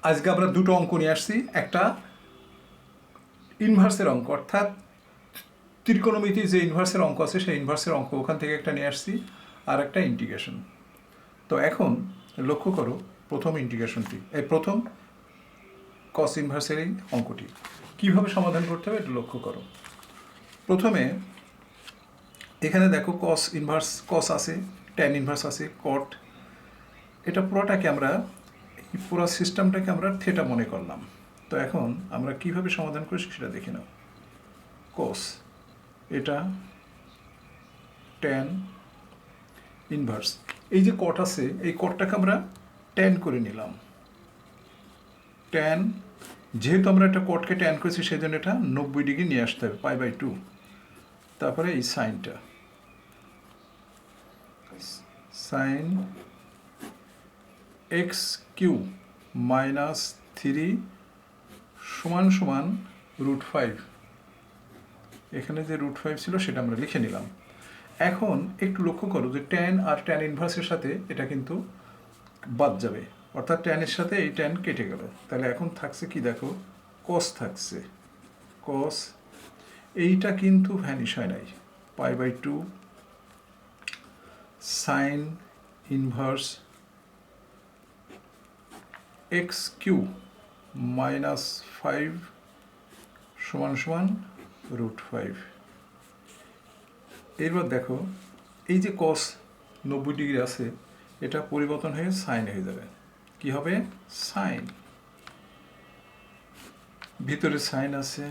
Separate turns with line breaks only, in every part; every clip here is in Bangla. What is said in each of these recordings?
আজকে আমরা দুটো অঙ্ক নিয়ে আসছি, একটা ইনভার্সের অঙ্ক, অর্থাৎ ত্রিকোণমিতির যে ইনভার্সের অঙ্ক আছে সেই ইনভার্সের অঙ্ক ওখান থেকে একটা নিয়ে আসছি, আর একটা ইন্টিগ্রেশন। তো এখন লক্ষ্য করো প্রথম ইন্টিগ্রেশনটি, এই প্রথম কস ইনভার্সের এই অঙ্কটি কীভাবে সমাধান করতে হবে এটা লক্ষ্য করো। প্রথমে এখানে দেখো কস ইনভার্স, কস আছে, ট্যান ইনভার্স আছে, কট, এটা পুরোটাকে আমরা, এই পুরো সিস্টেমটাকে আমরা থেটা মনে করলাম। তো এখন আমরা কিভাবে সমাধান করছি সেটা দেখে নাও। কস, এটা ট্যান ইনভার্স, এই যে কট আছে এই কটটাকে আমরা ট্যান করে নিলাম। ট্যান, যেহেতু আমরা একটা কটকে ট্যান করেছি সেই জন্য এটা 90 ডিগ্রি নিয়ে আসতে হবে, π/2। তারপরে এই সাইনটা, সাইন এক্স কিউ মাইনাস 3 সমান সমান √5। এখানে যে √5 ছিল সেটা আমরা লিখে নিলাম। এখন একটু লক্ষ্য করো যে ট্যান আর ট্যান ইনভার্সের সাথে এটা কিন্তু বাদ যাবে, অর্থাৎ ট্যানের সাথে এই ট্যান কেটে গেল। তাহলে এখন থাকছে কি দেখো, কস থাকছে। কস এইটা কিন্তু ভ্যানিশ হয় নাই, π/2 sine inverse x cube minus 5 সমান সমান √5। এরপর দেখো এই যে কস 90 ডিগ্রি আছে এটা পরিবর্তন হয়ে সাইন হয়ে যাবে। কি হবে? সাইন, ভিতরে সাইন আছে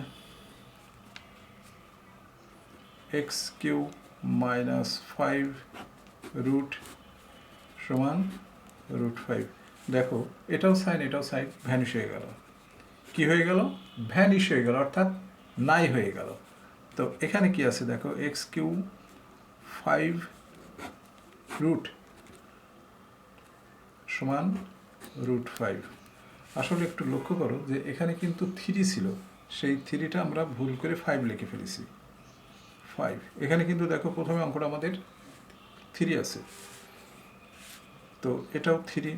এক্স কিউ মাইনাস 5 রুট সমান √5। দেখো এটাও সাইন এটাও সাইন, ভ্যানিশ হয়ে গেল। কি হয়ে গেল? ভ্যানিশ হয়ে গেল, অর্থাৎ নাই হয়ে গেল। তো এখানে কি আছে দেখো, এক্স কিউ 5 রুট সমান √5। আসলে একটু লক্ষ্য করো যে এখানে কিন্তু 3 ছিল, সেই 3টা আমরা ভুল করে 5 লিখে ফেলেছি। 5 এখানে কিন্তু দেখো প্রথমে অঙ্কটা আমাদের 3 আছে, তো এটাও 3।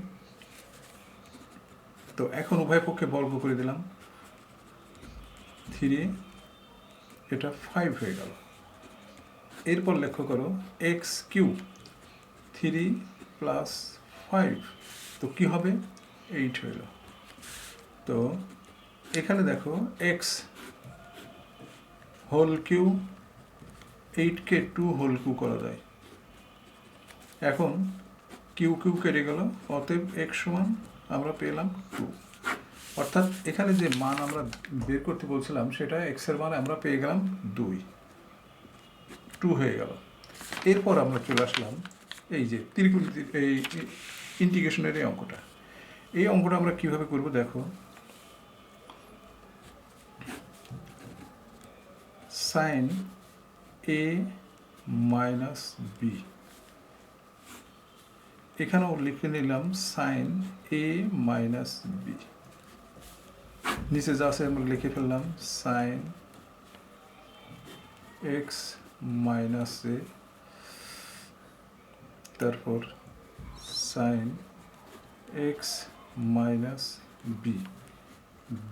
তো এখন উভয় পক্ষে বর্গ করে দিলাম, 3 এটা 5 হয়ে গেল। এরপর লক্ষ্য করো এক্স কিউ 3 প্লাস 5, তো কী হবে? 8 হইল। তো এখানে দেখো এক্স হোল কিউ, 8কে 2 হোল কিউ করা যায়। এখন কিউ কিউ কেটে গেল, অতএব এক্স সমান আমরা পেলাম 2। অর্থাৎ এখানে যে মান আমরা বের করতে বলছিলাম সেটা এক্সের মান আমরা পেয়ে গেলাম 2 হয়ে গেল। এরপর আমরা চলে আসলাম এই যে ত্রিকোণমিতির এই ইন্টিগ্রেশনের এই অঙ্কটা। এই অঙ্কটা আমরা কিভাবে করব দেখো, সাইন এ মাইনাস বি, এখানেও লিখে নিলাম সাইন এ মাইনাস বি, নিচে যা আছে আমরা লিখে ফেললাম সাইন এক্স মাইনাস এ, তারপর sine x minus b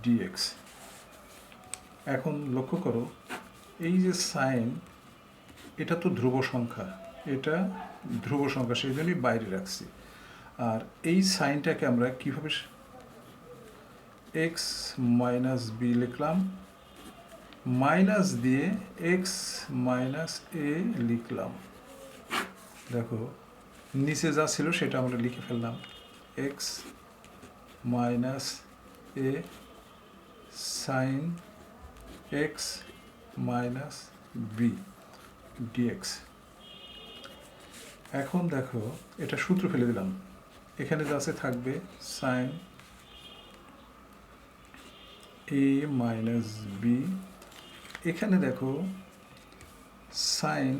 dx. এখন লক্ষ্য করো এই যে সাইন, এটা তো ধ্রুব সংখ্যা, এটা ধ্রুব সংখ্যা, সেই জন্যই বাইরে রাখছি। আর এই সাইনটাকে আমরা কীভাবে, এক্স মাইনাস বি লিখলাম, মাইনাস দিয়ে এক্স মাইনাস এ লিখলাম। দেখো নিচে যা ছিল সেটা আমরা লিখে ফেললাম, x minus a sine x minus b dx. এখন দেখো এটা সূত্র ফেলে দিলাম, এখানে যা আছে থাকবে সাইন এ মাইনাস বি, এখানে দেখো sine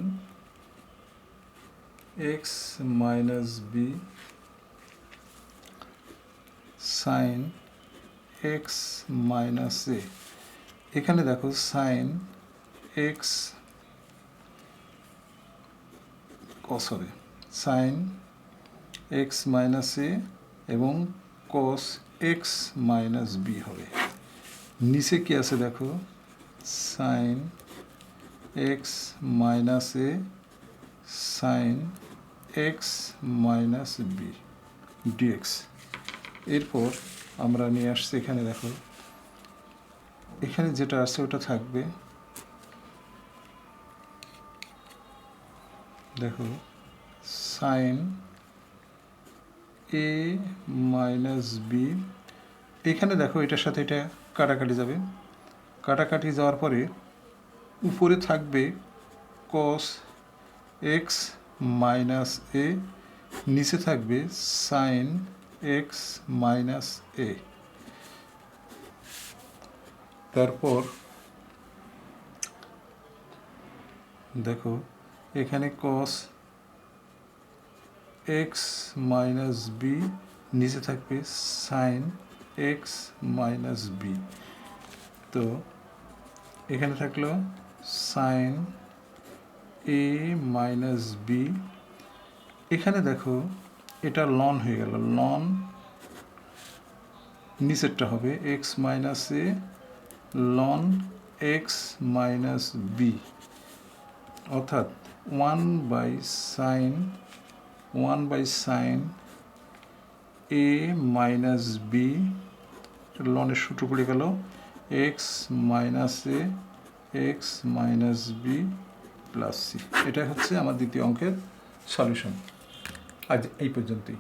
x minus b sine x minus a, এখানে দেখো সাইন এক্স কস হবে সাইন এক্স মাইনাস এ এবং কস এক্স মাইনাস বি হবে। নিচে কি আছে দেখো, sine x minus a sine x minus b dx. এরপর আমরা নিয়ে আসছি এখানে দেখো, এখানে যেটা আছে ওটা থাকবে, দেখো সাইন এ মাইনাস বি। এখানে দেখো এটার সাথে এটা কাটাকাটি যাবে, কাটাকাটি যাওয়ার পরে উপরে থাকবে কস এক্স মাইনাস এ, নিচে থাকবে সাইন এক্স মাইনাস এ। তারপর দেখো এখানে কস এক্স মাইনাস বি, নিচে থাকবে সাইন এক্স মাইনাস বি। তো এখানে থাকলো সাইন এ মাইনাস বি। এখানে দেখো এটা লন হয়ে গেল, লন নিচেরটা হবে এক্স মাইনাস এ লন এক্স মাইনাস বি, অর্থাৎ 1/sin এ মাইনাস বি, লনের সূত্র পড়ে গেল x minus a x minus b plus c. এটা হচ্ছে আমার দ্বিতীয় অঙ্কের সলিউশন। আজ এই পর্যন্তই।